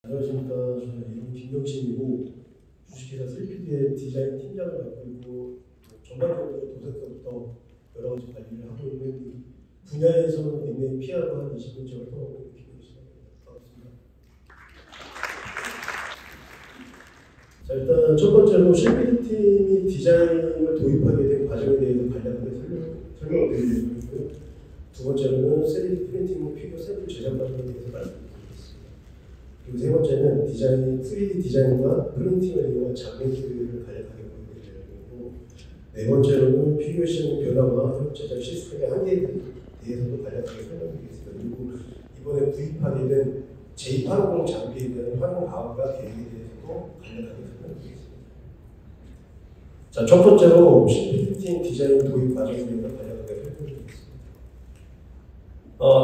안녕하십니까. 저는 이름 김경신이고 주식회사 슬피드의 디자인 팀장을 맡고 있고 전반적으로 도색부터 여러 가지 관리를 하고 있는 이 분야에서는 굉장히 PR과 한 20년째 활동하고 있는 김경신입니다. 반갑습니다. 자, 일단 첫 번째로 슬피드 팀이 디자인을 도입하게 된 과정에 대해서 간략하게 설명을 드리겠고요. 두 번째로는 3D 프린팅 피규어 샘플 제작 과정에 대해서 말씀드리겠습니다. 그리고 세 번째는 3D 디자인과 프린팅을 이용한 장면들을 간략하게 보여드리려고, 네 번째로는 피규어 시장 변화와 협 제작 시스템의 한계에 대해서도 간략하게 설명드리겠습니다. 그리고 이번에 구입하게 된 J850 장비에 대한 활용 방안과 계획에 대해서도 간략하게 설명드리겠습니다. 자, 첫 번째로 프린팅 디자인 도입 과정에 대해서 간략하게 설명드리겠습니다.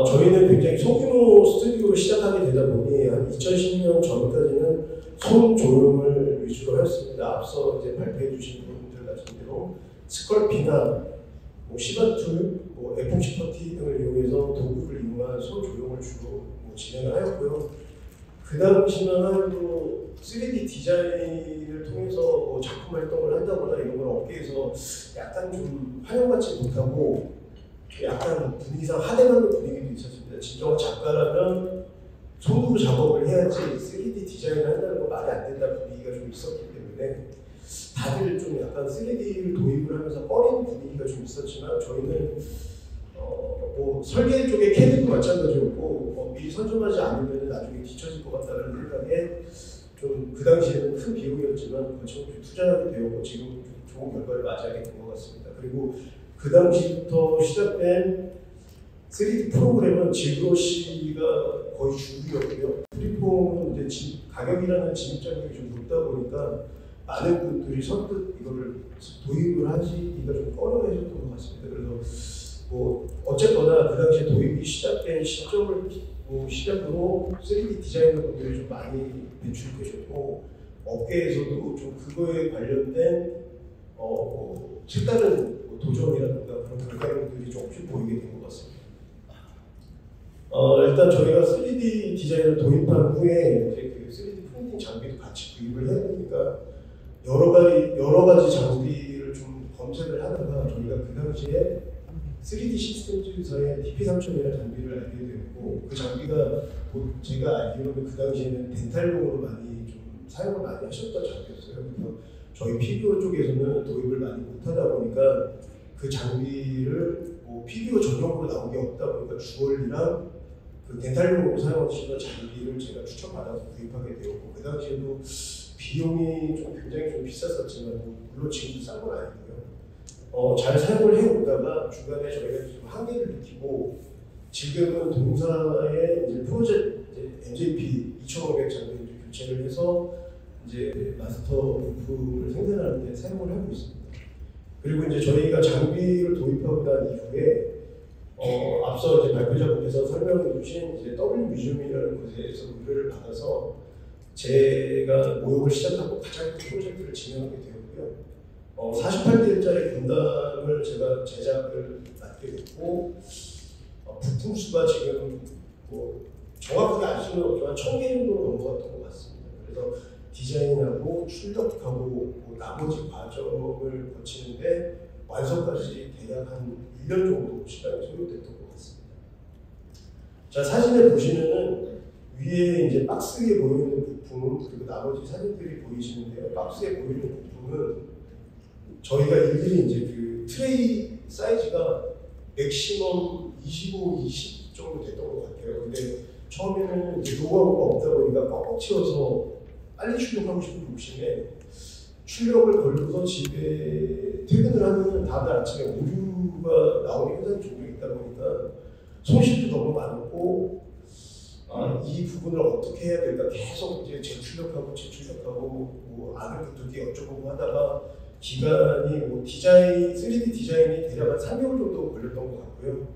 저희는 굉장히 소규모 스튜디오로 시작하게 되다 보니 한 2010년 전까지는 손 조형을 위주로 했습니다. 앞서 이제 발표해 주신 분들 같은 경우 스컬피나 시바툴, 에폭시 퍼티 등을 이용해서 도구를 이용한 손 조형을 주로 진행을 하였고요. 그 당시만 해도 3D 디자인을 통해서 작품 활동을 한다거나 이런 걸 업계에서 약간 좀 활용받지 못하고 약간 분위기상 하대하는 분위기도 있었습니다. 진정한 작가라면 손으로 작업을 해야지 3D 디자인을 한다는 건 말이 안 된다 분위기가 좀 있었기 때문에 다들 좀 약간 3D를 도입을 하면서 꺼리는 분위기가 좀 있었지만 저희는 설계 쪽에 캐드도 마찬가지였고 미리 선점하지 않으면 나중에 뒤처질 것 같다는 생각에 좀 그 당시에는 큰 비용이었지만 거침없이 투자하게 되었고 지금 좋은 결과를 맞이하게 된 것 같습니다. 그리고 그 당시부터 시작된 3D 프로그램은 질그러시가 거의 주류였고요. 프리폼은 이제 가격이라는 진입장벽이 좀 높다 보니까 많은 분들이 선뜻 이거를 도입을 하시기가 좀 꺼려하셨던 것 같습니다. 그래서 어쨌거나 그 당시에 도입이 시작된 시점을 시작으로 3D 디자이너 분들이 좀 많이 배출되셨고 업계에서도 좀 그거에 관련된 색다른 도전이라든가 그런 결과물들이 조금씩 보이게 된 것 같습니다. 일단 저희가 3D 디자인을 도입한 후에 이제 그 3D 프린팅 장비도 같이 구입을 해야 되니까 여러 가지 장비를 좀 검색을 하다가 저희가 그 당시에 3D 시스템즈사의 DP3000이라는 장비를 알게 되었고 그 장비가 제가 알기로는 그 당시에는 덴탈용으로 많이 좀 사용을 많이 하셨던 장비였어요. 그래서 저희 피규어 쪽에서는 도입을 많이 못하다 보니까 그 장비를 피규어 전용으로 나온 게 없다 보니까 주얼리랑 그 덴탈용으로 사용하시던 장비를 제가 추천받아서 구입하게 되었고 그 당시에도 비용이 좀 굉장히 좀 비쌌었지만 물론 지금도 싼 건 아니고요. 잘 사용을 해오다가 중간에 저희가 좀 한계를 느끼고 지금은 동사의 이제 프로젝트 MJP 2500 장비를 교체를 해서 이제 마스터 부품을 생산하는 데 사용을 하고 있습니다. 그리고 이제 저희가 장비를 도입하고 난 이후에 앞서 이제 발표자분께서 설명해 주신 이제 W 뮤지엄이라는 곳에서 의뢰를 받아서 제가 모욕을 시작하고 가장 큰 프로젝트를 진행하게 되었고요. 48대짜리 분담을 제가 제작을 맡게 됐고 부품 수가 지금 정확하게 알 수는 없지만 1000개 정도 넘어갔던 것 같습니다. 그래서 디자인하고 출력하고 나머지 과정을 거치는데 완성까지 대략 한 1년 정도 시간이 소요됐던 것 같습니다. 자, 사진에 보시면은 위에 이제 박스에 보이는 부품 그리고 나머지 사진들이 보이시는데요. 박스에 보이는 부품은 저희가 일일이 이제 그 트레이 사이즈가 맥시멈 25, 20 정도 됐던 것 같아요. 근데 처음에는 이제 노하우가 없다 보니까 꽉꽉 채워서 빨리 출력하고 싶은 욕심에 출력을 걸고서 집에 퇴근을 하면 다음날 아침에 오류가 나오는 현상이 종종 있다 보니까 손실도 너무 많고 이 부분을 어떻게 해야 될까 계속 이제 재출력하고 안을 붙들기 어쩌고 하다가 기간이 3D 디자인이 대략 한 3개월 정도 걸렸던 것 같고요.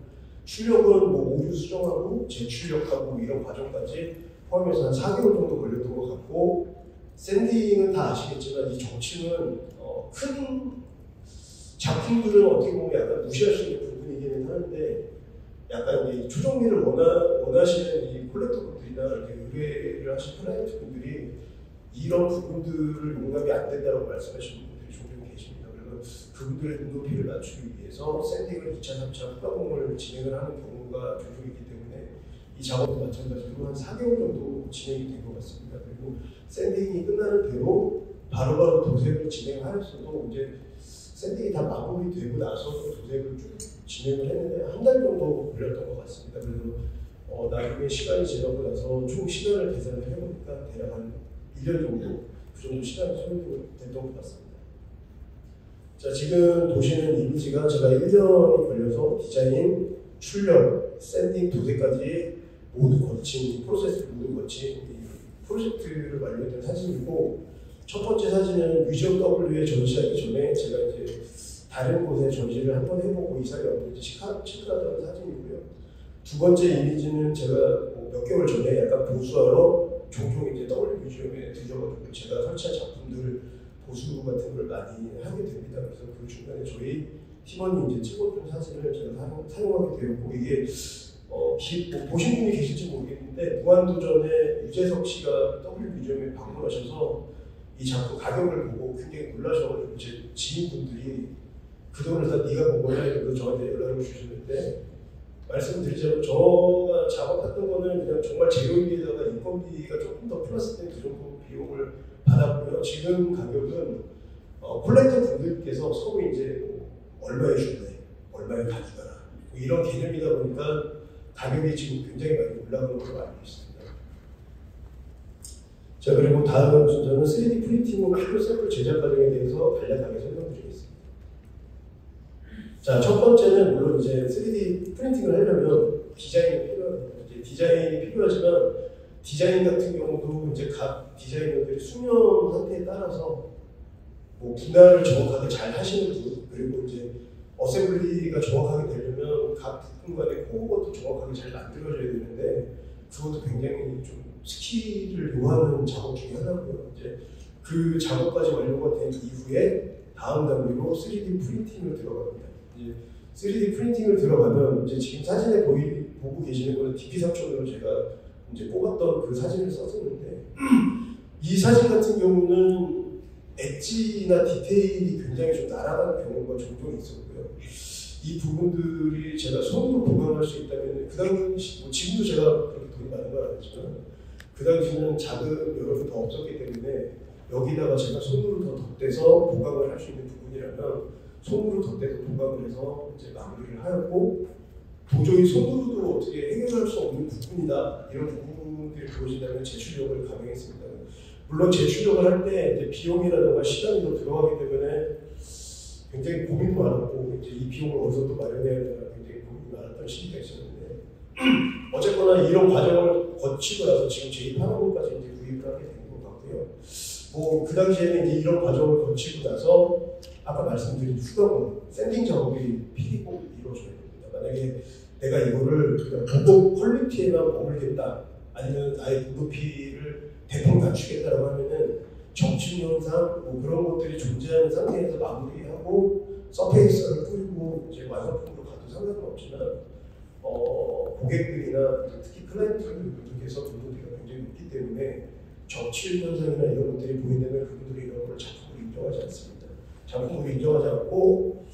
출력은 오류 수정하고 재출력하고 이런 과정까지 포함해서 한 4개월 정도 걸렸던 것 같고 샌딩은 다 아시겠지만 이 정치는 큰 작품들은 어떻게 보면 약간 무시할 수 있는 부분이기는 하는데 약간 이 초정리를 원하시는 이 콜렉터분들이 분들이나 이렇게 의뢰를 하신 클라이언트 분들이 이런 부분들을 용납이 안 된다고 말씀하시는 분들이 종종 계십니다. 그래서 그분들의 눈높이를 맞추기 위해서 샌딩을 2차, 3차 후가공을 진행을 하는 경우가 종종 있기 때문에 이 작업도 마찬가지로 한 4개월 정도 진행이 된 것 같습니다. 그리고 샌딩이 끝나는 대로 바로바로 도색을 진행하였어도 이제 샌딩이 다 마무리되고 나서 도색을 쭉 진행을 했는데 한 달 정도 걸렸던 것 같습니다. 그래서 나중에 시간이 지나고 나서 총 시간을 계산을 해보니까 대략 한 1년 정도 그 정도 시간이 소요됐던 것 같습니다. 자, 지금 보시는 이미지가 제가 1년이 걸려서 디자인, 출력, 샌딩, 도색까지 모두 거친 프로세스를 모두 거친 이 프로젝트를 완료했던 사진이고, 첫 번째 사진은 뮤지엄 W에 전시하기 전에 제가 이제 다른 곳에 전시를 한번 해보고 이사를 왔는지 체크하던 사진이고요. 두 번째 이미지는 제가 몇 개월 전에 약간 보수하러 종종 이제 W 뮤지엄에 들려가지고 제가 설치한 작품들 보수 같은 걸 많이 하게 됩니다. 그래서 그 중간에 저희 팀원이 이제 찍어준 사진을 제가 사용하게 되었고, 이게 보신 분이 계실지 모르겠는데 무한도전에 유재석 씨가 W 뮤지엄에 방문하셔서 이 작품 가격을 보고 굉장히 놀라셔가지고 제 지인분들이 그 돈을 다 네가 본 거냐 이러면서 저한테 연락을 주셨는데, 말씀드리자면 제가 작업했던 거는 그냥 정말 재료비에다가 인건비가 조금 더 플러스된 그 정도 비용을 받았고요. 지금 가격은 콜렉터 분들께서 서로 이제 얼마에 줄래, 얼마에 가져가라 이런 개념이다 보니까 가격이 지금 굉장히 많이 올라가는 걸로 알고 있습니다. 자, 그리고 다음 순서는 3D 프린팅으로 필요 샘플 제작 과정에 대해서 간략하게 설명드리겠습니다. 자, 첫 번째는 물론 이제 3D 프린팅을 하려면 디자인이 필요합니다. 이제 디자인이 필요하지만 디자인 같은 경우도 이제 각 디자이너들이 수면 상태에 따라서 뭐 분할을 정확하게 잘 하시는 분, 그리고 이제 어셈블리가 정확하게 되려면 각 부품 간의 코어도 정확하게 잘 만들어져야 되는데 그것도 굉장히 좀 스킬을 요하는 작업 중에 하나고요. 이제 그 작업까지 완료가 된 이후에 다음 단계로 3D 프린팅을 들어갑니다. 이제 3D 프린팅을 들어가면 이제 지금 사진에 보고 계시는 거는 DP3천으로 제가 이제 뽑았던 그 사진을 썼었는데 이 사진 같은 경우는 엣지나 디테일이 굉장히 좀 날아가는 경우가 종종 있었고요. 이 부분들이 제가 손으로 보강할 수 있다면 그 당시 뭐 지금도 제가 그렇게 돈이 많은 건 아니지만 그 당시는 자금 여력이 더 없었기 때문에 여기다가 제가 손으로 더 덧대서 보강을 할 수 있는 부분이라면 손으로 덧대서 보강을 해서 이제 마무리를 하였고, 도저히 손으로도 어떻게 해결할 수 없는 부분이다 이런 부분들이 보여진다면 재출력을 감행했습니다. 물론 재출력을 할 때 비용이라든가 시간이 더 들어가기 때문에 굉장히 고민도 많았고, 이제 이 비용을 어디서 또 마련해야 되나 굉장히 고민이 많았던 시기가 있었는데 어쨌거나 이런 과정을 거치고 나서 지금 제2파라곤까지 이제 구입을 하게 된 것 같고요. 뭐 그 당시에는 이제 이런 과정을 거치고 나서 아까 말씀드린 후가공, 샌딩 작업이 필히 꼭 이루어져야 됩니다. 만약에 내가 이거를 그냥 보고 퀄리티에만 머물겠다, 아니면 나의 눈높이를 대폭 낮추겠다라고 하면은 정침 현상 뭐 그런 것들이 존재하는 상태에서 마무리하고 서페이스를 뿌리고 이제 완성품으로 가도 상관은 없지만 고객들이나 특히 클라이언트분들께서 눈높이가 굉장히 높기 때문에 정칠 현상이나 이런 것들이 보인다면 그분들이 이런 걸 작품으로 인정하지 않습니다. 작품으로 인정하지 않고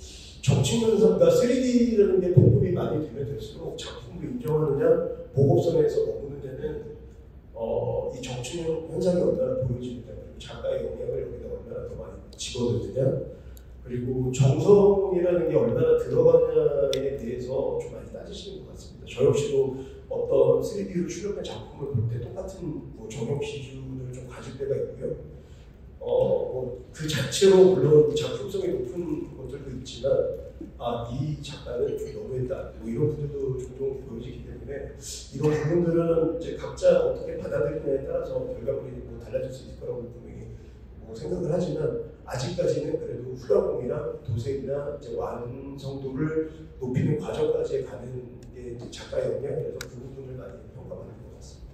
정침 현상, 그러니까 3D라는 게 보급이 많이 되면 될수록 작품으로 인정하느냐 보급선에서 머무느냐는 이 정치 현상이 얼마나 보여지느냐, 그리고 작가의 영향을 여기다 얼마나 더 많이 집어넣느냐, 그리고 정성이라는 게 얼마나 들어가냐에 대해서 좀 많이 따지시는 것 같습니다. 저 역시도 어떤 3D로 출력한 작품을 볼 때 똑같은 뭐 적용 기준을 좀 가질 때가 있고요. 그 자체로 물론 작품성이 높은 것들도 있지만 이 작가는 좀 너무했다, 뭐 이런 분들도 종종 보여지기 때문에 이런 부분들은 이제 각자 어떻게 받아들이냐에 따라서 결과물이 뭐 달라질 수 있을 거라고 분명히 뭐 생각을 하지만 아직까지는 그래도 후가공이나 도색이나 이제 완성도를 높이는 과정까지 가는 게 이제 작가의 역량이라서 그 부분을 많이 평가받는 것 같습니다.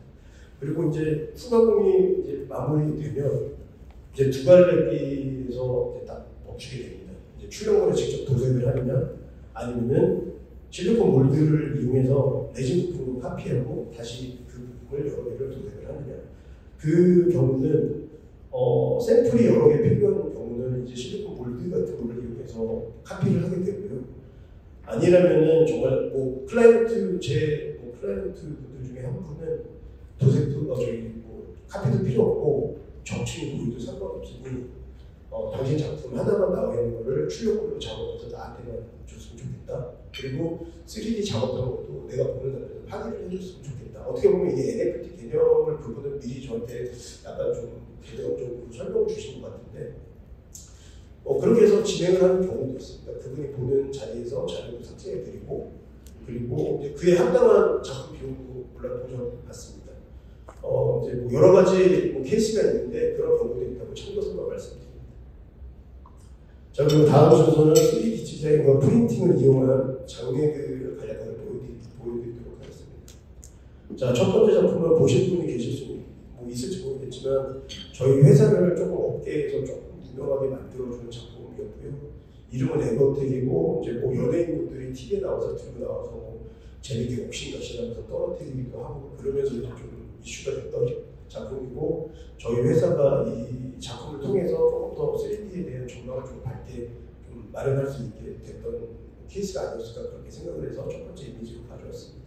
그리고 이제 후가공이 이제 마무리되면 이제 두 갈래길에서 이제 딱 멈추게 됩니다. 이제 출력물에 직접 도색을 하느냐, 아니면은 실리콘 몰드를 이용해서 레진 부품으로 카피하고 다시 그 제품을 여러 개를 도색을 하느냐. 그 경우는 샘플이 여러 개 필요한 경우는 이제 실리콘 몰드 같은 걸 이용해서 카피를 하게 되고요. 아니라면은 정말 뭐 클라이언트 분들 중에 한 분은 도색도 카피도 필요 없고 정치인 보이도 상관없으니 당신 작품 하나만 나와 있는 거를 출력으로 작업해서 나한테만 줬으면 좋겠다. 그리고 3D 작업하는 것도 내가 보는 단에서 확인을 해줬으면 좋겠다. 어떻게 보면 이게 NFT 개념을 그분은 미리 저한테 약간 좀 개념적으로 설명을 주신 것 같은데 그렇게 해서 진행을 하는 경우도 있습니다. 그분이 보는 자리에서 자료도 삭제해드리고 그리고 이제 그에 합당한 작품 비용도 물론 보정받습니다. 이제 뭐 여러 가지 케이스가 있는데 그런 경우도 있다고 참고서만 말씀드립니다. 자, 그리고 다음 순서는 3D 디자인과 프린팅을 이용한 장르를 간략하게 보여드리도록 하겠습니다. 자, 첫 번째 작품을 보실 분이 계실 수 있을지 모르겠지만 저희 회사를 조금 업계에서 조금 유명하게 만들어주는 작품이었고요. 이름은 에버텍이고 이제 뭐 연예인분들이 TV에 나와서 들고 나와서 뭐 재밌게 옥신각신하면서 떨어뜨리기도 하고 그러면서 이제 좀 이슈가 됐던 작품이고 저희 회사가 이 작품을 통해서 조금 더 3D에 대한 전망을 좀 밝게 좀 마련할 수 있게 됐던 케이스가 아니었을까 그렇게 생각을 해서 첫 번째 이미지로 가져왔습니다.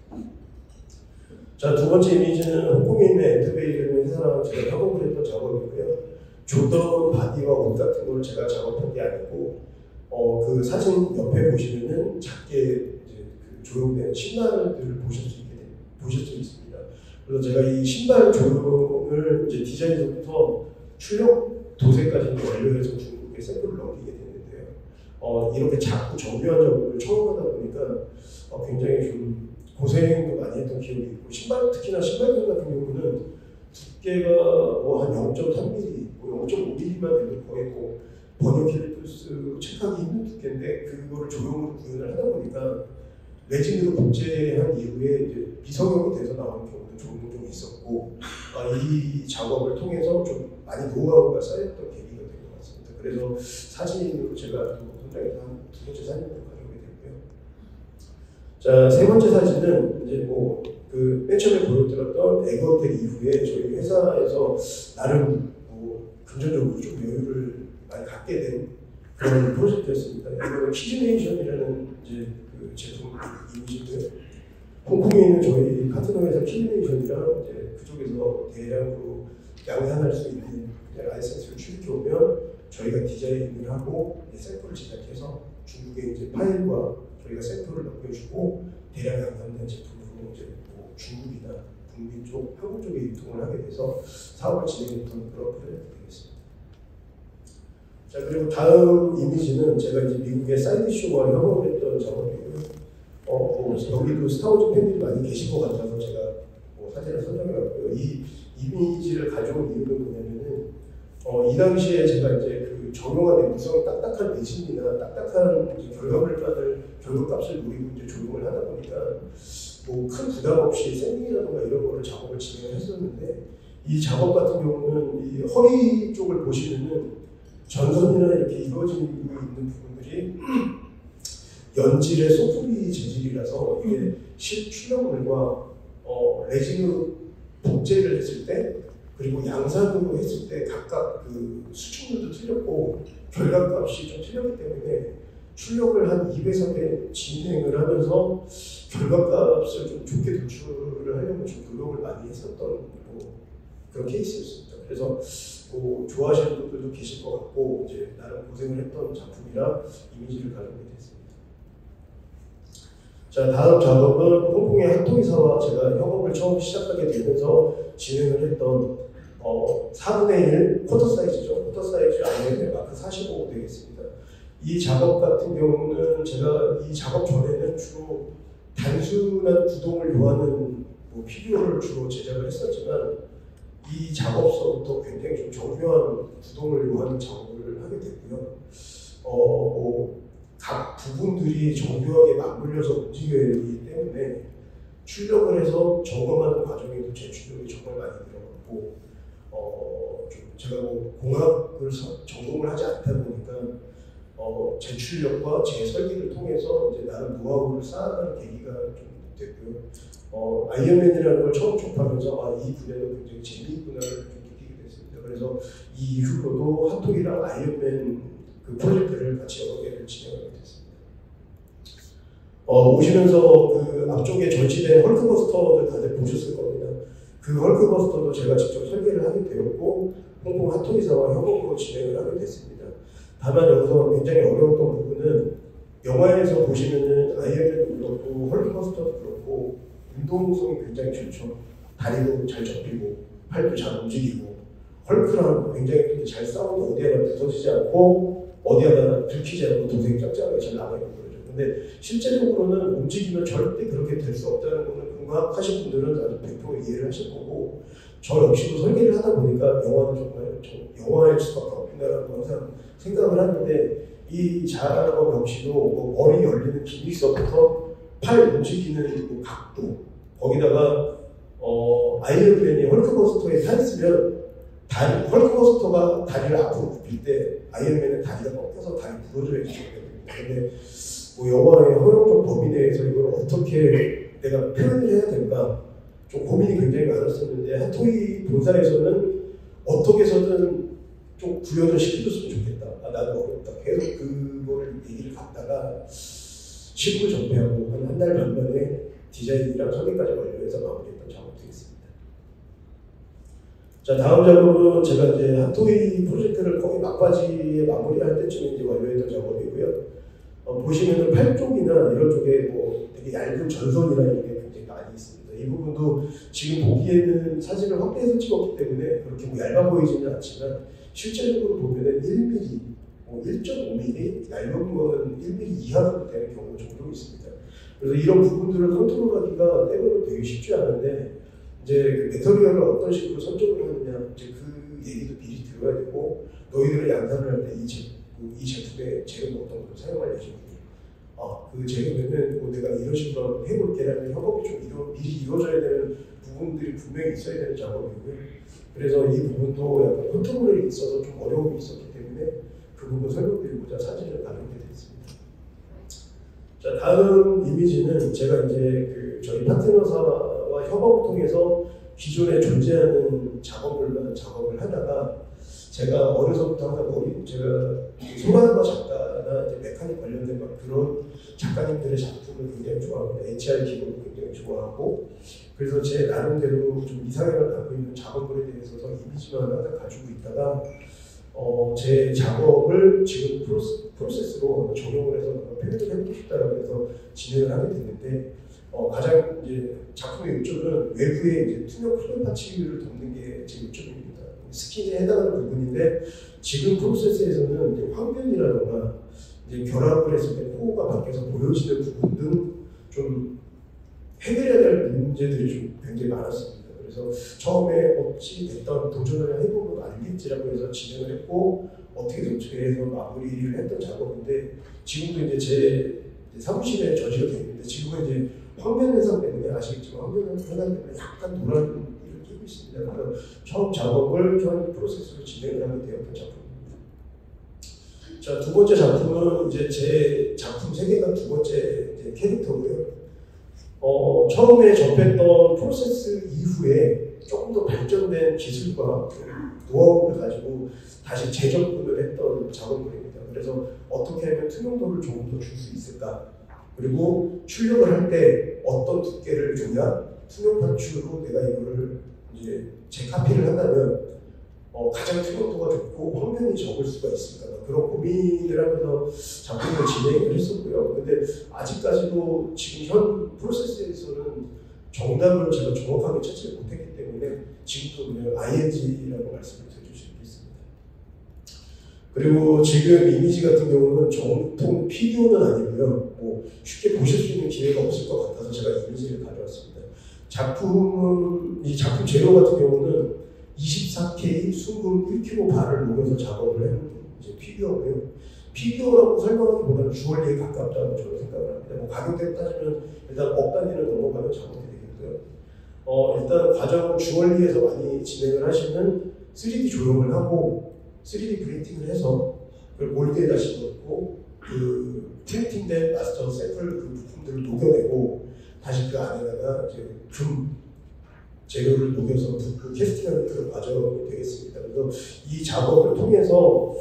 자, 두 번째 이미지는 홍콩에 있는 엔트베이라는 회사랑 제가 협업을 했던 작업이고요. 조던 바디와 옷 같은 걸 제가 작업한 게 아니고 그 사진 옆에 보시면은 작게 이제 그 조형된 신발들을 보실 수 있습니다. 그래서 제가 이 신발 조형을 이제 디자인서부터 출력 도색까지 완료해서 중국에 샘플을 넘기게 됐는데요. 이렇게 작고 정교한 작업을 처음 하다 보니까 굉장히 좀 고생도 많이 했던 기억이 있고 특히나 신발끈 같은 경우는 두께가 뭐 한 0.3mm, 뭐 0.5mm만 돼도 거의 뭐 버니어킬리프스 체크하기 힘든 두께인데 그거를 조형으로 구현을 하다 보니까 레진으로 복제한 이후에 이제 미성형이 돼서 나오는 경우도 종종 있었고 이 작업을 통해서 좀 많이 노하우가 쌓였던 계기가 된 것 같습니다. 그래서 사진으로 제가 또 현장에서 한 두 번째 사진으로 가져오게 됐고요. 자, 세 번째 사진은 이제 뭐 그 맨 처음에 보여드렸던 에거텍 이후에 저희 회사에서 나름 뭐 금전적으로 좀 여유를 많이 갖게 된 그런 프로젝트였습니다. 이거는 키즈네이션이라는 이제 그 제품 이미지고요. 홍콩에 있는 저희 파트너 회사 키즈네이션이랑 이제 그쪽에서 대량으로 양산할 수 있는 라이센스를 취득해 오면 저희가 디자인을 하고 샘플을 제작해서 중국에 이제 파일과 저희가 샘플을 넘겨주고 대량 양산된 제품으로 이제 뭐 중국이나 북미 쪽, 한국 쪽에 유통을 하게 돼서 사업을 진행했던 그런 프로젝트 되겠습니다. 자, 그리고 다음 이미지는 제가 이제 미국의 사이드쇼와 협업을 했던 작업이고요. 여기도 스타워즈 팬들이 많이 계신 것 같아서 제가 사진을 선정해봤고요. 이 이미지를 가져온 이유는 뭐냐면은 이 당시에 제가 이제 그 정형화된 무성이 딱딱한 레진이나 딱딱한 결과값을 노리고 이제 조형을 하다 보니까 뭐 큰 부담 없이 샌딩이라든가 이런 거를 작업을 진행을 했었는데 이 작업 같은 경우는 이 허리 쪽을 보시면은 전선이나 이렇게 이루어지고 있는 부분들이 연질의 소프리 재질이라서 이게 실출력물과 레진으로 복제를 했을 때 그리고 양산으로 했을 때 각각 그 수축률도 틀렸고 결과값이 좀 틀렸기 때문에 출력을 한 2배, 3배 진행을 하면서 결과값을 좀 좋게 도출을 하려고 좀 노력을 많이 했었던 그런 케이스였습니다. 그래서 좋아하시는 분들도 계실 것 같고 이제 나름 고생을 했던 작품이라 이미지를 가져오게 됐습니다. 자, 다음 작업은 홍콩의 핫토이사와 제가 협업을 처음 시작하게 되면서 진행을 했던 4분의 1 쿼터 사이즈죠. 쿼터 사이즈 안에 마크 45 되겠습니다. 이 작업 같은 경우는 제가 이 작업 전에는 주로 단순한 구동을 요하는 피규어를 주로 제작을 했었지만 이 작업서부터 굉장히 좀 정교한 구동을 요하는 작업을 하게 됐고요. 각 부분들이 정교하게 맞물려서 움직여야 되기 때문에 출력을 해서 점검하는 과정에도 제 출력이 정말 많이 들어갔고 제가 공학을 전공을 하지 않다 보니까 제 출력과 제 설계를 통해서 이제 나름 노하우를 쌓아가는 계기가 좀 됐고요. 아이언맨이라는 걸 처음 접하면서 이 분야가 굉장히 재미있구나를 좀 느끼게 됐습니다. 그래서 이 이후로도 핫토이랑 아이언맨 그 프로젝트를 같이 여러 개를 진행하게 됐습니다. 오시면서 그 앞쪽에 전시된 헐크버스터를 다들 보셨을 겁니다. 그 헐크버스터도 제가 직접 설계를 하게 되었고 홍콩 핫토이사와 협업으로 진행을 하게 됐습니다. 다만 여기서 굉장히 어려웠던 부분은 영화에서 보시면은 아이언맨도 그렇고 헐크버스터도 그렇고 운동성이 굉장히 좋죠. 다리도 잘 접히고 팔도 잘 움직이고 헐크랑 굉장히 잘 싸우고 어디 하나 부서지지 않고 어디 하나 들키지 않고 동생 짝짝하게 잘 나가있는 거죠. 근데 실제적으로는 움직이면 절대 그렇게 될 수 없다는 거는 공감하신 분들은 아주 100% 이해를 하실 거고 저 역시도 설계를 하다 보니까 영화는 정말 영화일 수밖에 없구나라는 걸 항상 생각을 하는데 이 작업 역시도 뭐 머리 열리는 기믹서부터 팔 움직이는 그 각도 거기다가 아이언맨이 헐크버스터에 타 있으면 헐크버스터가 다리를 앞으로 굽힐 때 아이언맨은 다리가 꺾여서 다리 부러져야 되거든요. 근데 뭐 영화의 허용적 범위 내에서 이걸 어떻게 내가 표현을 해야 될까 좀 고민이 굉장히 많았었는데 핫토이 본사에서는 어떻게 해서든 좀 구현을 시켜줬으면 좋겠다. 나도 어렵다. 계속 그거를 얘기를 갖다가 실물 전폐하고 한 달 반 만에 디자인이랑 설계까지 완료해서 마무리했던 작업도 있습니다. 자, 다음 작업은 제가 이제 핫토이 프로젝트를 거의 막바지에 마무리할 때쯤에 이제 완료했던 작업이고요. 보시면은 팔 쪽이나 이런 쪽에 뭐 되게 얇은 전선이나 이런 게 굉장히 많이 있습니다. 이 부분도 지금 보기에는 사진을 확대해서 찍었기 때문에 그렇게 뭐 얇아 보이지는 않지만 실제적으로 보면은 1mm, 1.5mm, 얇은 거는 1mm 이하로 되는 경우가 종종 있습니다. 그래서 이런 부분들을 컨트롤하기가 때로는 되게 쉽지 않은데 이제 그 매터리얼을 어떤 식으로 선정을 하느냐 이제 그 얘기도 미리 들어야 되고 너희들을 양산을 할 때 이 제품의 재료는 어떤 걸 사용할 예정이니 그 재료는 뭐 내가 이런 식으로 해볼게라는 협업이 좀 미리 이루어져야 되는 부분들이 분명히 있어야 되는 작업이고요. 그래서 이 부분도 약간 컨트롤에 있어서 좀 어려움이 있었기 때문에 그 부분 설명드리고자 사진을 나누게 됐습니다. 자, 다음 이미지는 제가 이제 그 저희 파트너사와 협업을 통해서 기존에 존재하는 작업을 하다가 제가 어려서부터 항상 제가 소라마 작가나 이제 메카닉 관련된 막 그런 작가님들의 작품을 굉장히 좋아합니다. HR 기본을 굉장히 좋아하고 그래서 제 나름대로 좀 이상형을 갖고 있는 작업물에 대해서 이미지만 항상 가지고 있다가 제 작업을 지금 프로세스로 적용을 해서 표현을 해보고 싶다라고 해서 진행을 하게 됐는데 가장 이제 작품의 요점은 외부에 이제 투명 플레이 파츠를 덮는 게 제 요점입니다. 스킨에 해당하는 부분인데 지금 프로세스에서는 이제 황변이라던가 이제 결합을 했을 때 코어가 밖에서 보여지는 부분 등 좀 해결해야 될 문제들이 좀 굉장히 많았습니다. 그래서 처음에 어찌 됐던 도전을 해보면 알겠지라고 해서 진행을 했고 어떻게 해서 마무리를 했던 작업인데 지금도 이제 제 사무실에 전시가 되는데 지금은 이제 황변 현상 때문에 아시겠지만 황변 현상 때문에 약간 노란 일을 끼고 있습니다. 그래서 처음 작업을 처음 프로세스로 진행을 하게 되었던 작품입니다. 자, 두 번째 작품은 이제 제 작품 세계관 두 번째 이제 캐릭터고요. 처음에 접했던 프로세스 이후에 조금 더 발전된 기술과 노하우를 가지고 다시 재접근을 했던 작업물입니다. 그래서 어떻게 하면 투명도를 조금 더 줄 수 있을까? 그리고 출력을 할 때 어떤 두께를 줘야 투명 파츠로 내가 이거를 이제 재카피를 한다면 가장 투명도가 좋고 황변이 적을 수가 있을까? 그런 고민을 하면서 작품을 진행을 했었고요. 근데 아직까지도 지금 현 프로세스에서는 정답을 제가 정확하게 찾지 못했기 때문에 지금도 그냥 ING라고 말씀을 드릴 수 있겠습니다. 그리고 지금 이미지 같은 경우는 정통 피규어는 아니고요. 뭐 쉽게 보실 수 있는 기회가 없을 것 같아서 제가 이미지를 가져왔습니다. 이 작품 재료 같은 경우는 24K 순금 1kg 반을 녹여서 작업을 한 이제 피규어고요. 피규어라고 설명하기보다는 주얼리에 가깝다고 저는 생각을 합니다. 뭐 가격대로 따지면 일단 억 단위를 넘어가는 작업이 되겠고요. 일단 과정은 주얼리에서 많이 진행을 하시는 3D 조형을 하고 3D 프린팅을 해서 그걸 몰드에다 씹어놓고 그 프린팅된 마스터 샘플 그 부품들을 녹여내고 다시 그 안에다가 이제 금 재료를 녹여서 붓고 캐스팅하는 그런 과정이 되겠습니다. 그래서 이 작업을 통해서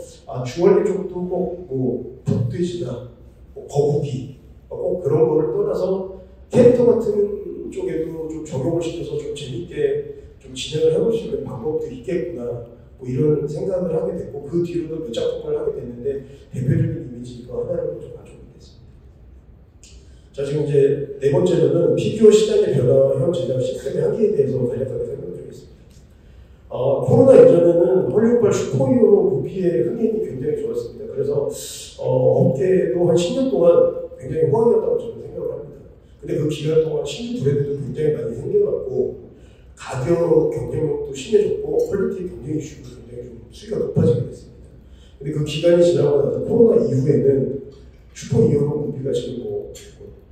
주얼리 쪽도 꼭 뭐 북돼지나 뭐 거북이 꼭 그런 거를 떠나서 캐릭터 같은 쪽에도 좀 적용을 시켜서 좀 재밌게 좀 진행을 해볼 수 있는 방법도 있겠구나 뭐 이런 생각을 하게 됐고 그 뒤로도 몇 작품을 하게 됐는데 대표적인 이미지 이거 하나를 좀 가져오게 됐습니다. 자 지금 이제 네 번째로는 피규어 시장의 변화와 현 제작 시스템의 한계에 대해서 간략하게 설명을 드리겠습니다. 코로나 이전에는 헐리우드 슈퍼히어로 무비의 흥행이 굉장히 좋았습니다. 그래서 업계도 한 10년 동안 굉장히 호황이었다고 저는 생각을 합니다. 근데 그 기간 동안 신규 브랜드도 굉장히 많이 생겨났고 가격 경쟁력도 심해졌고 퀄리티 경쟁 이슈도 굉장히 좀 수위가 높아지게 됐습니다. 근데 그 기간이 지나고 나서 코로나 이후에는 슈퍼히어로 무비가 지금 뭐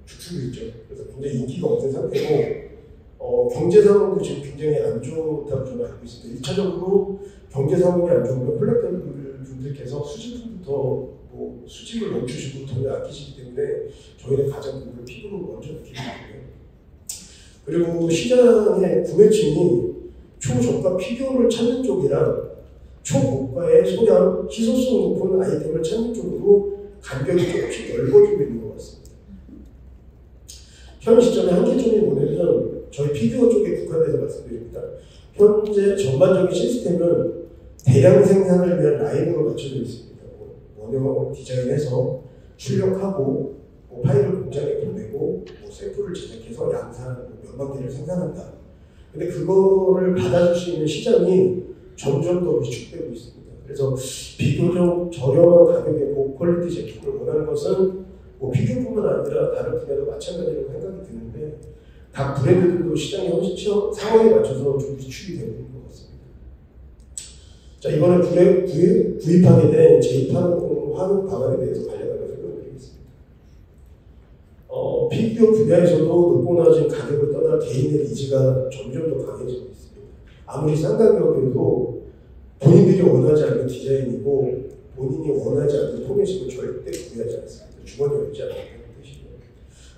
죽수고 있죠. 그래서 굉장히 인기가 없는 상태고 경제 상황도 지금 굉장히 안 좋다고 저는 알고 있습니다. 1차적으로 경제 상황이 안 좋으면 콜렉터분들께서 수집부터 뭐 수집을 멈추시고 돈을 아끼시기 때문에 저희는 가장 그걸 피부로 먼저 느끼게 되고요. 그리고 시장의 구매층이 초저가 피규어를 찾는 쪽이랑 초고가의 소량 희소성 높은 아이템을 찾는 쪽으로 간격이 조금씩 넓어지고 있는 것 같습니다. 현 시점의 한계점이 뭐냐면 저희 피규어 쪽에 국한돼서 말씀드립니다. 현재 전반적인 시스템은 대량 생산을 위한 라인으로 갖춰져 있습니다. 원형 디자인해서 출력하고 파일을 공장에 보내고 샘플을 제작해서 양산 몇만 개를 생산한다. 근데 그거를 받아줄 수 있는 시장이 점점 더 위축되고 있습니다. 그래서 비교적 저렴한 가격의 고퀄리티 제품을 원하는 것은 피규어뿐만 아니라 다른 분야도 마찬가지라고 생각이 드는데 각 브랜드들도 시장의 상황에 맞춰서 좀 위축이 되고 있는 것 같습니다. 자, 이번에 구입하게 된 제2파는 환원 방안에 대해서 간략하게 설명드리겠습니다. 피규어 분야에서도 높고 낮은 가격을 떠나 개인의 니즈가 점점 더 강해지고 있습니다. 아무리 싼 가격에도 본인들이 원하지 않는 디자인이고 본인이 원하지 않는 포맷식을 절대 구매하지 않습니다. 주머니에 열지 않는 뜻이고요.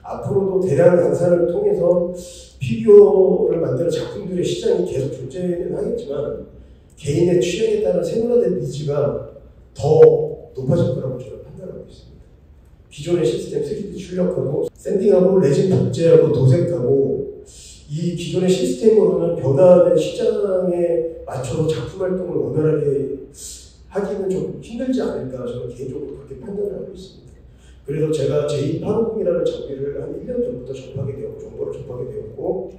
앞으로도 대량 양산을 통해서 피규어를 만드는 작품들의 시장이 계속 존재는 하겠지만 개인의 취향에 따른 세분화된 니즈가 더 높아질 거라고 저는 판단하고 있습니다. 기존의 시스템 3D 출력하고 샌딩하고 레진 복제하고 도색하고 이 기존의 시스템으로는 변화하는 시장에 맞춰서 작품 활동을 원활하게 하기는 좀 힘들지 않을까 저는 개인적으로 그렇게 판단을 하고 있습니다. 그래서 제가 제280이라는 장비를 한 1년 전부터 접하게 되었고 정보를 접하게 되었고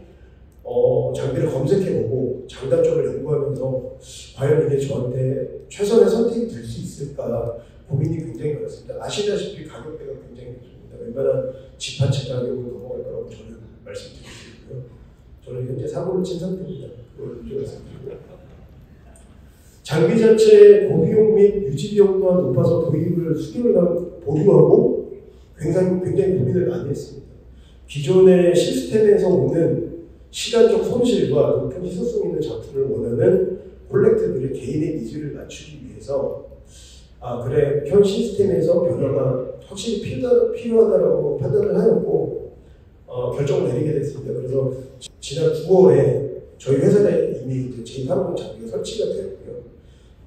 장비를 검색해보고 장단점을 연구하면서 과연 이게 저한테 최선의 선택이 될 수 있을까 고민이 굉장히 많았습니다. 아시다시피 가격대가 굉장히 높습니다. 웬만한 집한채 가격으로 넘어갈 거라고 저는 말씀드리고요. 저는 현재 사고를 친 상태입니다. 그걸 말씀드리고요. 장비 자체의 고비용 및 유지비용 또한 높아서 도입을 수개월간 보류하고 굉장히 고민을 많이 했습니다. 기존의 시스템에서 오는 시간적 손실과 높은 희소성 있는 작품을 원하는 콜렉터들의 개인의 니즈를 맞추기 위해서 그래 현 시스템에서 변화가 확실히 필요하다고 판단을 하였고 결정을 내리게 됐습니다. 그래서 지난 9월에 저희 회사에 이미 제280 장비가 설치가 되었고요.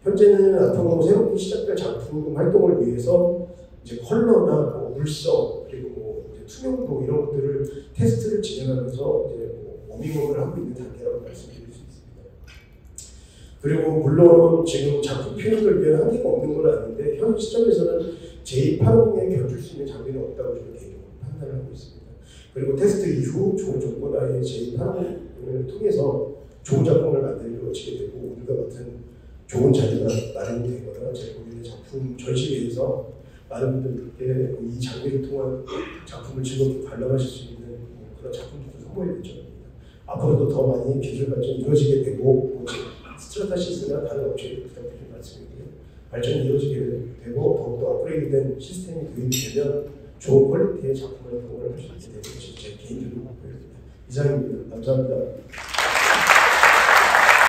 현재는 앞으로 새롭게 시작될 작품 활동을 위해서 이제 컬러나 물성 그리고 투명도 이런 것들을 테스트를 진행하면서 이제 워밍업을 하고 있는 단계라고 말씀드릴 수 있습니다. 그리고 물론 지금 작품 표현을 위한 한계가 없는 건 아닌데 현 시점에서는 제280에 견줄 수 있는 장비는 없다고 저는 개인적으로 판단을 하고 있습니다. 그리고 테스트 이후 좋은 정보나의 제280을 통해서 좋은 작품을 만들어지게 되고 오늘과 같은 좋은 자리가 마련이 되거나 제 본인의 작품 전시회에서 많은 분들께 이 장비를 통한 작품을 즐겁게 관람하실 수 있는 그런 작품들도 선보일 예정입니다. 앞으로도 더 많이 기술 발전이 이루어지게 되고 스트라타시스나 다른 업체에 부탁드리는 말씀이고요. 발전이 이루어지게 되고 더욱더 업그레이드된 시스템이 도입이 되면 좋은 퀄리티의 작품을 공유할 수 있게 되는 것이 제 개인적인 목표입니다. 이상입니다. 감사합니다.